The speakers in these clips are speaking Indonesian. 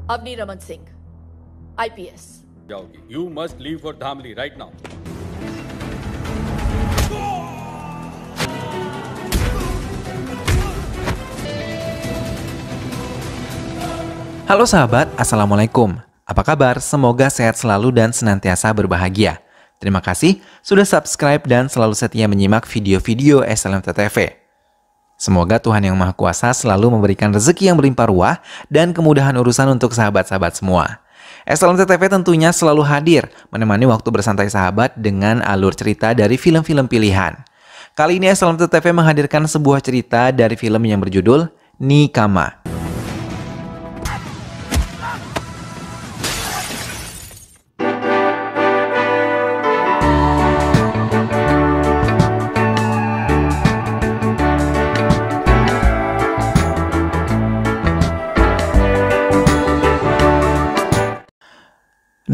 Avni Raman Singh, IPS. जाओगी. You must leave for Dhamli right now. Halo sahabat, Assalamualaikum. Apa kabar? Semoga sehat selalu dan senantiasa berbahagia. Terima kasih sudah subscribe dan selalu setia menyimak video-video SLMT-TV. Semoga Tuhan Yang Maha Kuasa selalu memberikan rezeki yang berlimpah ruah dan kemudahan urusan untuk sahabat-sahabat semua. SLMT-TV tentunya selalu hadir menemani waktu bersantai sahabat dengan alur cerita dari film-film pilihan. Kali ini SLMT-TV menghadirkan sebuah cerita dari film yang berjudul Nikama.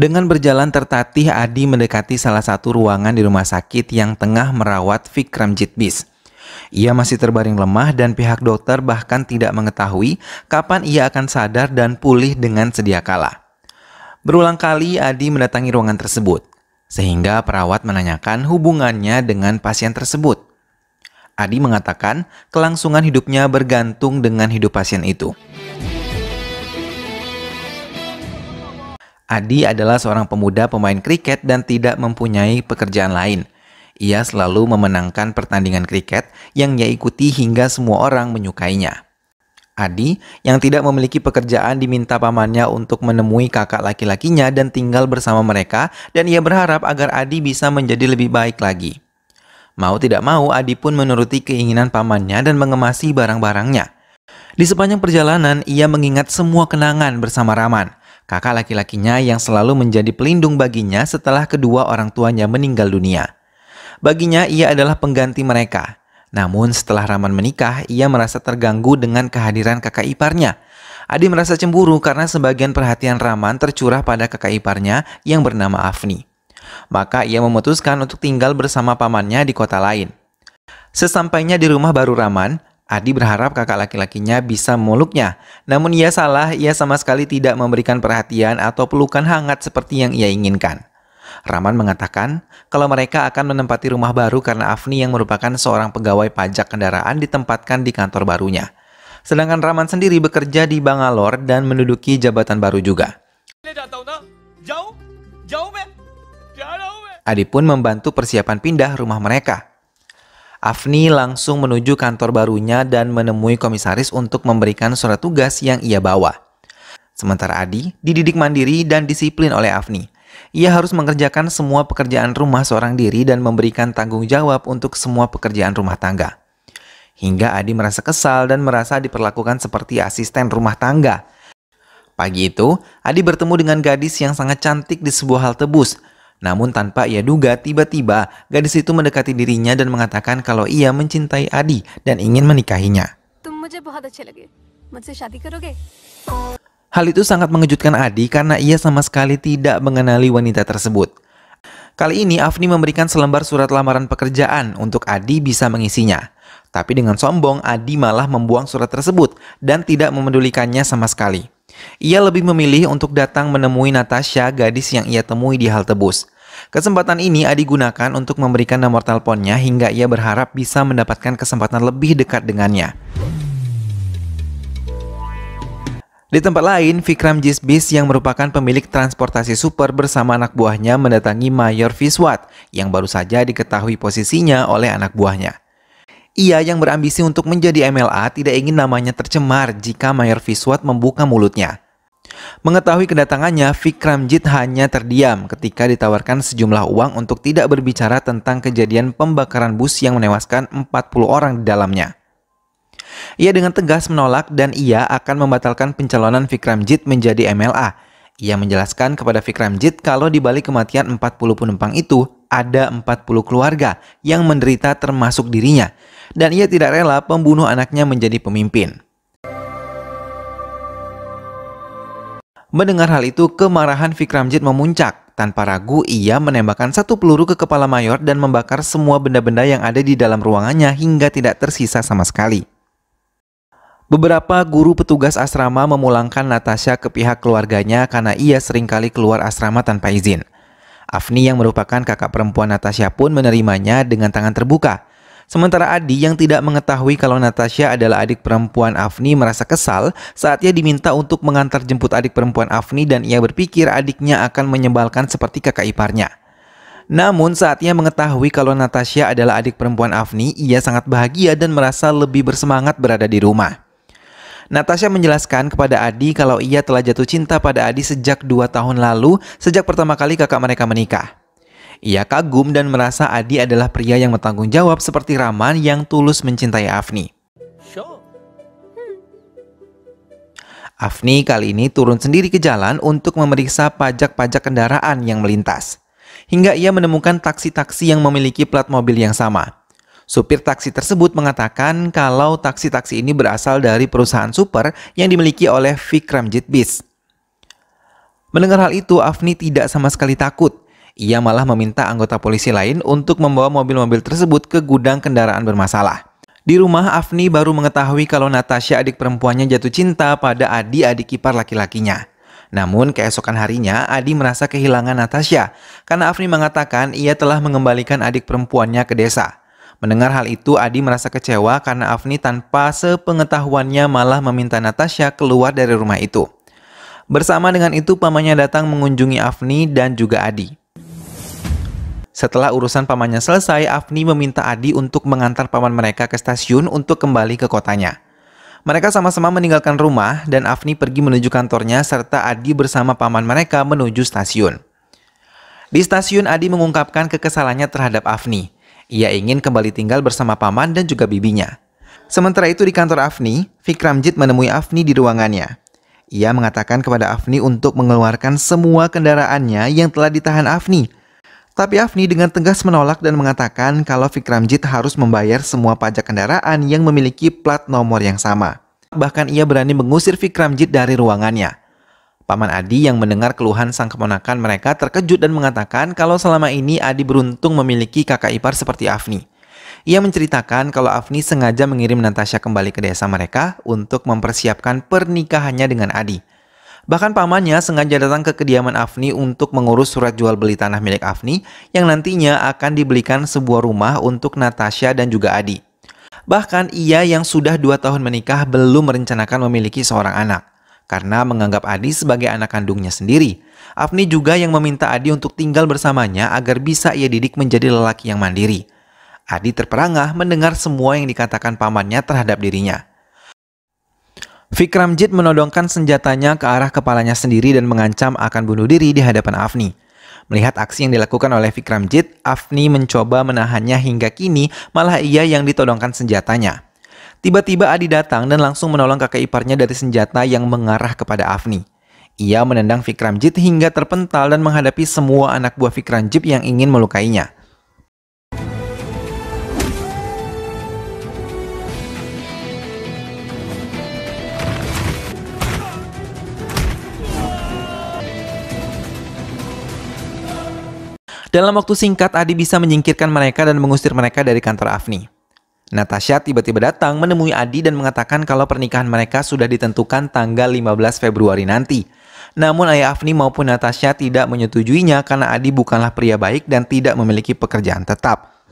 Dengan berjalan tertatih, Adi mendekati salah satu ruangan di rumah sakit yang tengah merawat Vikramjit Bis. Ia masih terbaring lemah dan pihak dokter bahkan tidak mengetahui kapan ia akan sadar dan pulih dengan sedia kala. Berulang kali Adi mendatangi ruangan tersebut, sehingga perawat menanyakan hubungannya dengan pasien tersebut. Adi mengatakan kelangsungan hidupnya bergantung dengan hidup pasien itu. Adi adalah seorang pemuda pemain kriket dan tidak mempunyai pekerjaan lain. Ia selalu memenangkan pertandingan kriket yang ia ikuti hingga semua orang menyukainya. Adi yang tidak memiliki pekerjaan diminta pamannya untuk menemui kakak laki-lakinya dan tinggal bersama mereka, dan ia berharap agar Adi bisa menjadi lebih baik lagi. Mau tidak mau, Adi pun menuruti keinginan pamannya dan mengemasi barang-barangnya. Di sepanjang perjalanan, ia mengingat semua kenangan bersama Raman, kakak laki-lakinya yang selalu menjadi pelindung baginya setelah kedua orang tuanya meninggal dunia. Baginya, ia adalah pengganti mereka. Namun setelah Raman menikah, ia merasa terganggu dengan kehadiran kakak iparnya. Adi merasa cemburu karena sebagian perhatian Raman tercurah pada kakak iparnya yang bernama Avni. Maka ia memutuskan untuk tinggal bersama pamannya di kota lain. Sesampainya di rumah baru Raman, Adi berharap kakak laki-lakinya bisa memeluknya, namun ia salah, ia sama sekali tidak memberikan perhatian atau pelukan hangat seperti yang ia inginkan. Raman mengatakan kalau mereka akan menempati rumah baru karena Avni yang merupakan seorang pegawai pajak kendaraan ditempatkan di kantor barunya. Sedangkan Raman sendiri bekerja di Bangalore dan menduduki jabatan baru juga. Adi pun membantu persiapan pindah rumah mereka. Avni langsung menuju kantor barunya dan menemui komisaris untuk memberikan surat tugas yang ia bawa. Sementara Adi dididik mandiri dan disiplin oleh Avni. Ia harus mengerjakan semua pekerjaan rumah seorang diri dan memberikan tanggung jawab untuk semua pekerjaan rumah tangga. Hingga Adi merasa kesal dan merasa diperlakukan seperti asisten rumah tangga. Pagi itu, Adi bertemu dengan gadis yang sangat cantik di sebuah halte bus. Namun tanpa ia duga, tiba-tiba gadis itu mendekati dirinya dan mengatakan kalau ia mencintai Adi dan ingin menikahinya. Hal itu sangat mengejutkan Adi karena ia sama sekali tidak mengenali wanita tersebut. Kali ini Avni memberikan selembar surat lamaran pekerjaan untuk Adi bisa mengisinya. Tapi dengan sombong, Adi malah membuang surat tersebut dan tidak memedulikannya sama sekali. Ia lebih memilih untuk datang menemui Natasha, gadis yang ia temui di halte bus. Kesempatan ini Adi gunakan untuk memberikan nomor teleponnya hingga ia berharap bisa mendapatkan kesempatan lebih dekat dengannya. Di tempat lain, Vikramjit Bis yang merupakan pemilik transportasi super bersama anak buahnya mendatangi Mayor Viswat yang baru saja diketahui posisinya oleh anak buahnya. Ia yang berambisi untuk menjadi MLA tidak ingin namanya tercemar jika Mayor Viswat membuka mulutnya. Mengetahui kedatangannya, Vikramjit hanya terdiam ketika ditawarkan sejumlah uang untuk tidak berbicara tentang kejadian pembakaran bus yang menewaskan 40 orang di dalamnya. Ia dengan tegas menolak dan ia akan membatalkan pencalonan Vikramjit menjadi MLA. Ia menjelaskan kepada Vikramjit kalau di balik kematian 40 penumpang itu ada 40 keluarga yang menderita termasuk dirinya. Dan ia tidak rela pembunuh anaknya menjadi pemimpin. Mendengar hal itu, kemarahan Vikramjit memuncak. Tanpa ragu, ia menembakkan satu peluru ke kepala Mayor dan membakar semua benda-benda yang ada di dalam ruangannya hingga tidak tersisa sama sekali. Beberapa guru petugas asrama memulangkan Natasha ke pihak keluarganya karena ia seringkali keluar asrama tanpa izin. Afni yang merupakan kakak perempuan Natasha pun menerimanya dengan tangan terbuka. Sementara Adi yang tidak mengetahui kalau Natasha adalah adik perempuan Afni merasa kesal saat ia diminta untuk mengantar jemput adik perempuan Afni dan ia berpikir adiknya akan menyebalkan seperti kakak iparnya. Namun saat ia mengetahui kalau Natasha adalah adik perempuan Afni, ia sangat bahagia dan merasa lebih bersemangat berada di rumah. Natasha menjelaskan kepada Adi kalau ia telah jatuh cinta pada Adi sejak 2 tahun lalu, sejak pertama kali kakak mereka menikah. Ia kagum dan merasa Adi adalah pria yang bertanggung jawab seperti Rahman yang tulus mencintai Afni. Afni kali ini turun sendiri ke jalan untuk memeriksa pajak-pajak kendaraan yang melintas. Hingga ia menemukan taksi-taksi yang memiliki plat mobil yang sama. Supir taksi tersebut mengatakan kalau taksi-taksi ini berasal dari perusahaan super yang dimiliki oleh Vikramjit Bis. Mendengar hal itu, Afni tidak sama sekali takut. Ia malah meminta anggota polisi lain untuk membawa mobil-mobil tersebut ke gudang kendaraan bermasalah. Di rumah, Afni baru mengetahui kalau Natasha adik perempuannya jatuh cinta pada Adi adik ipar laki-lakinya. Namun keesokan harinya, Adi merasa kehilangan Natasha karena Afni mengatakan ia telah mengembalikan adik perempuannya ke desa. Mendengar hal itu, Adi merasa kecewa karena Afni tanpa sepengetahuannya malah meminta Natasha keluar dari rumah itu. Bersama dengan itu, pamannya datang mengunjungi Afni dan juga Adi. Setelah urusan pamannya selesai, Afni meminta Adi untuk mengantar paman mereka ke stasiun untuk kembali ke kotanya. Mereka sama-sama meninggalkan rumah dan Afni pergi menuju kantornya serta Adi bersama paman mereka menuju stasiun. Di stasiun, Adi mengungkapkan kekesalannya terhadap Afni. Ia ingin kembali tinggal bersama paman dan juga bibinya. Sementara itu di kantor Afni, Vikramjit menemui Afni di ruangannya. Ia mengatakan kepada Afni untuk mengeluarkan semua kendaraannya yang telah ditahan Afni. Tapi Afni dengan tegas menolak dan mengatakan kalau Vikramjit harus membayar semua pajak kendaraan yang memiliki plat nomor yang sama. Bahkan ia berani mengusir Vikramjit dari ruangannya. Paman Adi yang mendengar keluhan sang keponakan mereka terkejut dan mengatakan kalau selama ini Adi beruntung memiliki kakak ipar seperti Afni. Ia menceritakan kalau Afni sengaja mengirim Natasha kembali ke desa mereka untuk mempersiapkan pernikahannya dengan Adi. Bahkan pamannya sengaja datang ke kediaman Afni untuk mengurus surat jual beli tanah milik Afni yang nantinya akan dibelikan sebuah rumah untuk Natasha dan juga Adi. Bahkan ia yang sudah 2 tahun menikah belum merencanakan memiliki seorang anak karena menganggap Adi sebagai anak kandungnya sendiri. Afni juga yang meminta Adi untuk tinggal bersamanya agar bisa ia didik menjadi lelaki yang mandiri. Adi terperangah mendengar semua yang dikatakan pamannya terhadap dirinya. Vikramjit menodongkan senjatanya ke arah kepalanya sendiri dan mengancam akan bunuh diri di hadapan Afni. Melihat aksi yang dilakukan oleh Vikramjit, Afni mencoba menahannya hingga kini malah ia yang ditodongkan senjatanya. Tiba-tiba Adi datang dan langsung menolong kakak iparnya dari senjata yang mengarah kepada Afni. Ia menendang Vikramjit hingga terpental dan menghadapi semua anak buah Vikramjit yang ingin melukainya. Dalam waktu singkat, Adi bisa menyingkirkan mereka dan mengusir mereka dari kantor Afni. Natasha tiba-tiba datang menemui Adi dan mengatakan kalau pernikahan mereka sudah ditentukan tanggal 15 Februari nanti. Namun ayah Afni maupun Natasha tidak menyetujuinya karena Adi bukanlah pria baik dan tidak memiliki pekerjaan tetap.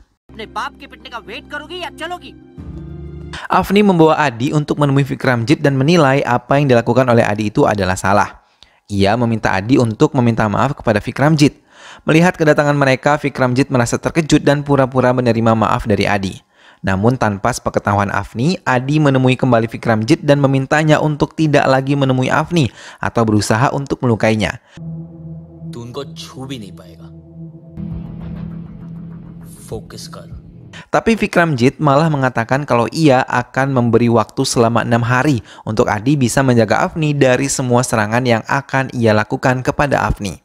Afni membawa Adi untuk menemui Vikramjit dan menilai apa yang dilakukan oleh Adi itu adalah salah. Ia meminta Adi untuk meminta maaf kepada Vikramjit. Melihat kedatangan mereka, Vikramjit merasa terkejut dan pura-pura menerima maaf dari Adi. Namun tanpa sepengetahuan Afni, Adi menemui kembali Vikramjit dan memintanya untuk tidak lagi menemui Afni atau berusaha untuk melukainya. Tapi Vikramjit malah mengatakan kalau ia akan memberi waktu selama 6 hari untuk Adi bisa menjaga Afni dari semua serangan yang akan ia lakukan kepada Afni.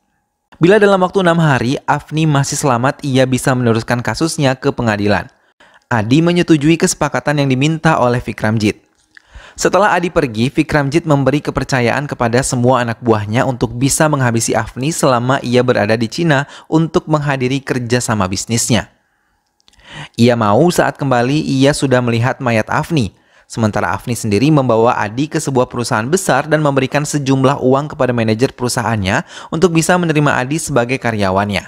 Bila dalam waktu 6 hari Afni masih selamat, ia bisa meneruskan kasusnya ke pengadilan. Adi menyetujui kesepakatan yang diminta oleh Vikramjit. Setelah Adi pergi, Vikramjit memberi kepercayaan kepada semua anak buahnya untuk bisa menghabisi Afni selama ia berada di Cina untuk menghadiri kerjasama bisnisnya. Ia mau saat kembali ia sudah melihat mayat Afni. Sementara Afni sendiri membawa Adi ke sebuah perusahaan besar dan memberikan sejumlah uang kepada manajer perusahaannya untuk bisa menerima Adi sebagai karyawannya.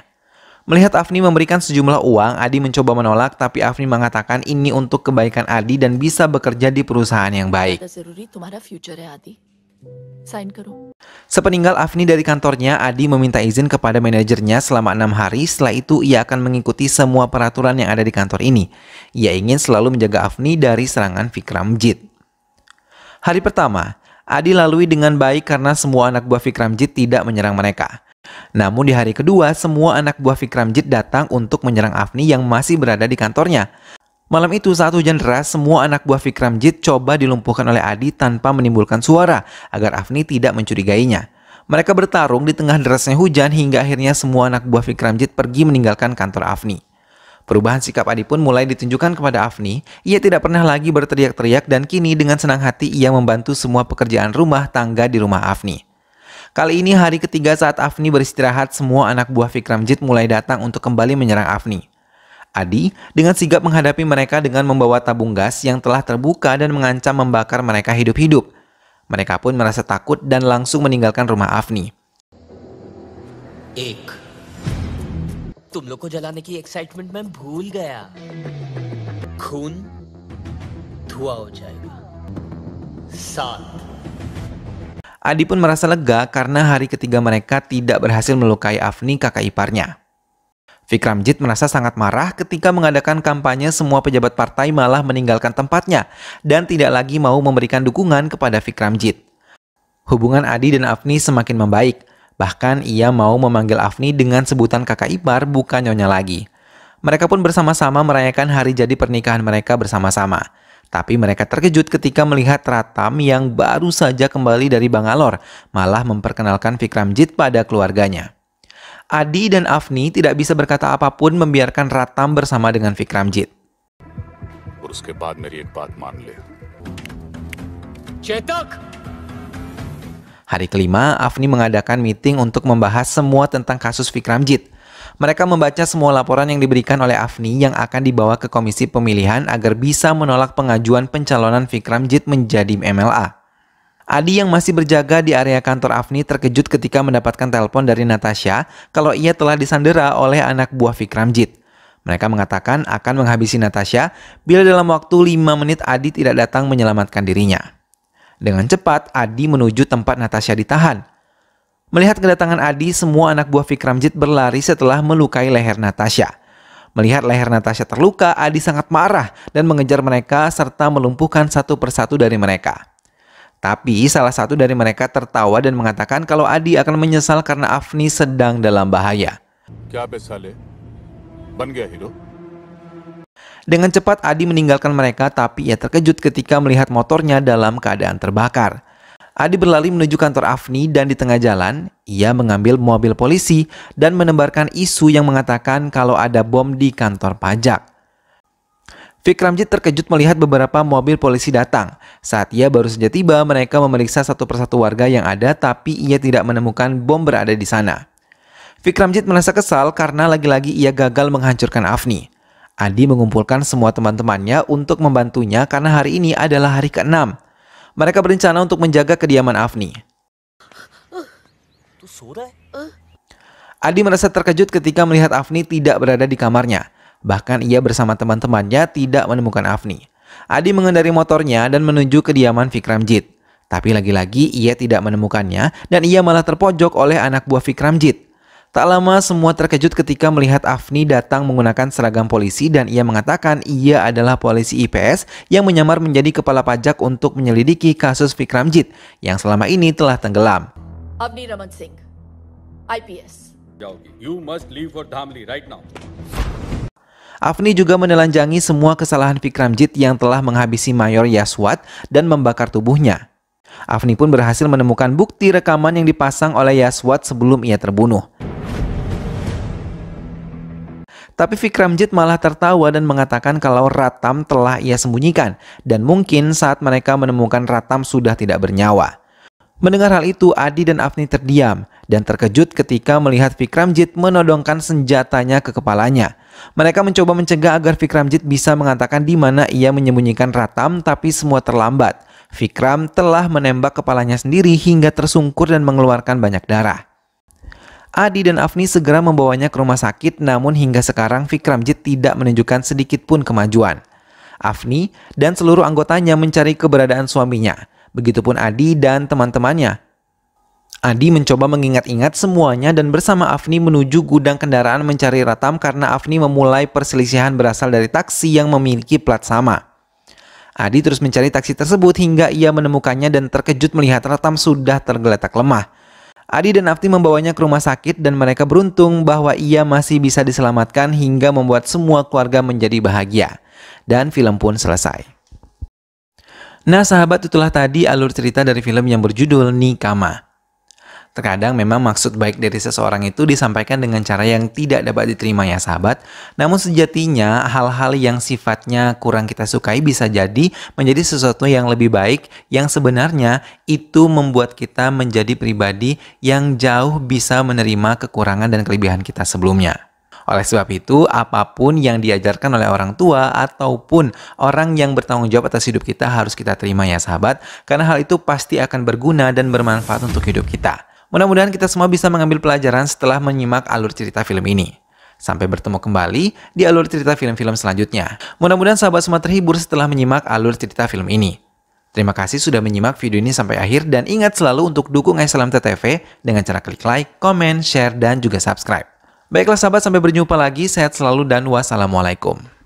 Melihat Afni memberikan sejumlah uang, Adi mencoba menolak, tapi Afni mengatakan ini untuk kebaikan Adi dan bisa bekerja di perusahaan yang baik. जरूरी तुम्हारा फ्यूचर है आदि साइन करो Sepeninggal Afni dari kantornya, Adi meminta izin kepada manajernya selama 6 hari. Setelah itu, ia akan mengikuti semua peraturan yang ada di kantor ini. Ia ingin selalu menjaga Afni dari serangan Vikramjit. Hari pertama, Adi lalui dengan baik karena semua anak buah Vikramjit tidak menyerang mereka. Namun di hari kedua, semua anak buah Vikramjit datang untuk menyerang Afni yang masih berada di kantornya. Malam itu saat hujan deras, semua anak buah Vikramjit coba dilumpuhkan oleh Adi tanpa menimbulkan suara agar Afni tidak mencurigainya. Mereka bertarung di tengah derasnya hujan hingga akhirnya semua anak buah Vikramjit pergi meninggalkan kantor Afni. Perubahan sikap Adi pun mulai ditunjukkan kepada Afni. Ia tidak pernah lagi berteriak-teriak dan kini dengan senang hati ia membantu semua pekerjaan rumah tangga di rumah Afni. Kali ini hari ketiga saat Afni beristirahat, semua anak buah Vikramjit mulai datang untuk kembali menyerang Afni. Adi dengan sigap menghadapi mereka dengan membawa tabung gas yang telah terbuka dan mengancam membakar mereka hidup-hidup. Mereka pun merasa takut dan langsung meninggalkan rumah Afni. एक तुम लोग को जलाने की एक्साइटमेंट मैं भूल गया खून धुआं हो जाएगा 7 Adi pun merasa lega karena hari ketiga mereka tidak berhasil melukai Afni, kakak iparnya. Vikramjit merasa sangat marah ketika mengadakan kampanye semua pejabat partai malah meninggalkan tempatnya dan tidak lagi mau memberikan dukungan kepada Vikramjit. Hubungan Adi dan Afni semakin membaik, bahkan ia mau memanggil Afni dengan sebutan kakak ipar bukan nyonya lagi. Mereka pun bersama-sama merayakan hari jadi pernikahan mereka bersama-sama. Tapi mereka terkejut ketika melihat Ratam yang baru saja kembali dari Bangalore malah memperkenalkan Vikramjit pada keluarganya. Adi dan Afni tidak bisa berkata apapun membiarkan Ratam bersama dengan Vikramjit. Hari kelima, Afni mengadakan meeting untuk membahas semua tentang kasus Vikramjit. Mereka membaca semua laporan yang diberikan oleh Afni yang akan dibawa ke komisi pemilihan agar bisa menolak pengajuan pencalonan Vikramjit menjadi MLA. Adi yang masih berjaga di area kantor Afni terkejut ketika mendapatkan telepon dari Natasha kalau ia telah disandera oleh anak buah Vikramjit. Mereka mengatakan akan menghabisi Natasha bila dalam waktu 5 menit Adi tidak datang menyelamatkan dirinya. Dengan cepat, Adi menuju tempat Natasha ditahan. Melihat kedatangan Adi, semua anak buah Vikramjit berlari setelah melukai leher Natasha. Melihat leher Natasha terluka, Adi sangat marah dan mengejar mereka serta melumpuhkan satu persatu dari mereka. Tapi salah satu dari mereka tertawa dan mengatakan kalau Adi akan menyesal karena Afni sedang dalam bahaya. Dengan cepat Adi meninggalkan mereka, tapi ia terkejut ketika melihat motornya dalam keadaan terbakar. Adi berlari menuju kantor Afni dan di tengah jalan, ia mengambil mobil polisi dan menebarkan isu yang mengatakan kalau ada bom di kantor pajak. Vikramjit terkejut melihat beberapa mobil polisi datang. Saat ia baru saja tiba, mereka memeriksa satu persatu warga yang ada, tapi ia tidak menemukan bom berada di sana. Vikramjit merasa kesal karena lagi-lagi ia gagal menghancurkan Afni. Adi mengumpulkan semua teman-temannya untuk membantunya karena hari ini adalah hari ke-6. Mereka berencana untuk menjaga kediaman Afni. Adi merasa terkejut ketika melihat Afni tidak berada di kamarnya. Bahkan ia bersama teman-temannya tidak menemukan Afni. Adi mengendari motornya dan menuju kediaman Vikramjit. Tapi lagi-lagi ia tidak menemukannya dan ia malah terpojok oleh anak buah Vikramjit. Tak lama semua terkejut ketika melihat Afni datang menggunakan seragam polisi dan ia mengatakan ia adalah polisi IPS yang menyamar menjadi kepala pajak untuk menyelidiki kasus Vikramjit yang selama ini telah tenggelam. Avni Raman Singh, IPS. You must leave for Dhamli right now. Afni juga menelanjangi semua kesalahan Vikramjit yang telah menghabisi Mayor Yaswat dan membakar tubuhnya. Afni pun berhasil menemukan bukti rekaman yang dipasang oleh Yaswat sebelum ia terbunuh. Tapi Vikramjit malah tertawa dan mengatakan kalau Ratam telah ia sembunyikan dan mungkin saat mereka menemukan Ratam sudah tidak bernyawa. Mendengar hal itu, Adi dan Afni terdiam dan terkejut ketika melihat Vikramjit menodongkan senjatanya ke kepalanya. Mereka mencoba mencegah agar Vikramjit bisa mengatakan di mana ia menyembunyikan Ratam, tapi semua terlambat. Vikram telah menembak kepalanya sendiri hingga tersungkur dan mengeluarkan banyak darah. Adi dan Afni segera membawanya ke rumah sakit, namun hingga sekarang Vikramjit tidak menunjukkan sedikit pun kemajuan. Afni dan seluruh anggotanya mencari keberadaan suaminya. Begitupun Adi dan teman-temannya. Adi mencoba mengingat-ingat semuanya dan bersama Afni menuju gudang kendaraan mencari Ratam karena Afni memulai perselisihan berasal dari taksi yang memiliki plat sama. Adi terus mencari taksi tersebut hingga ia menemukannya dan terkejut melihat Ratam sudah tergeletak lemah. Adi dan Afni membawanya ke rumah sakit dan mereka beruntung bahwa ia masih bisa diselamatkan hingga membuat semua keluarga menjadi bahagia. Dan film pun selesai. Nah sahabat, itulah tadi alur cerita dari film yang berjudul Nikama. Terkadang memang maksud baik dari seseorang itu disampaikan dengan cara yang tidak dapat diterima ya sahabat. Namun sejatinya hal-hal yang sifatnya kurang kita sukai bisa jadi menjadi sesuatu yang lebih baik, yang sebenarnya itu membuat kita menjadi pribadi yang jauh bisa menerima kekurangan dan kelebihan kita sebelumnya. Oleh sebab itu, apapun yang diajarkan oleh orang tua ataupun orang yang bertanggung jawab atas hidup kita harus kita terima ya sahabat, karena hal itu pasti akan berguna dan bermanfaat untuk hidup kita. Mudah-mudahan kita semua bisa mengambil pelajaran setelah menyimak alur cerita film ini. Sampai bertemu kembali di alur cerita film-film selanjutnya. Mudah-mudahan sahabat semua terhibur setelah menyimak alur cerita film ini. Terima kasih sudah menyimak video ini sampai akhir dan ingat selalu untuk dukung SLMT-TV dengan cara klik like, komen, share, dan juga subscribe. Baiklah sahabat, sampai berjumpa lagi. Sehat selalu dan wassalamualaikum.